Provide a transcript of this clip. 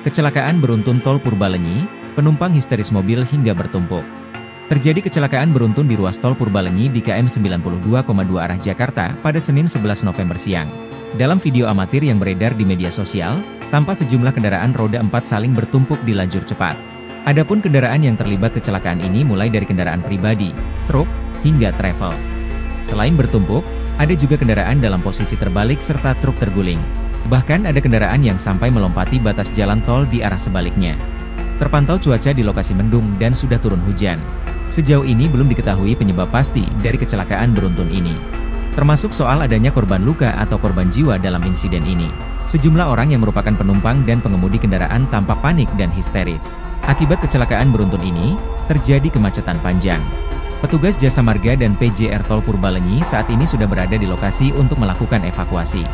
Kecelakaan beruntun tol Purbalenyi, penumpang histeris mobil hingga bertumpuk. Terjadi kecelakaan beruntun di ruas tol Purbalenyi di KM 92,2 arah Jakarta pada Senin 11 November siang. Dalam video amatir yang beredar di media sosial, tampak sejumlah kendaraan roda 4 saling bertumpuk di lajur cepat. Adapun kendaraan yang terlibat kecelakaan ini mulai dari kendaraan pribadi, truk, hingga travel. Selain bertumpuk, ada juga kendaraan dalam posisi terbalik serta truk terguling. Bahkan ada kendaraan yang sampai melompati batas jalan tol di arah sebaliknya. Terpantau cuaca di lokasi mendung dan sudah turun hujan. Sejauh ini belum diketahui penyebab pasti dari kecelakaan beruntun ini, termasuk soal adanya korban luka atau korban jiwa dalam insiden ini. Sejumlah orang yang merupakan penumpang dan pengemudi kendaraan tampak panik dan histeris. Akibat kecelakaan beruntun ini, terjadi kemacetan panjang. Petugas Jasa Marga dan PJR Tol Purbalenyi saat ini sudah berada di lokasi untuk melakukan evakuasi.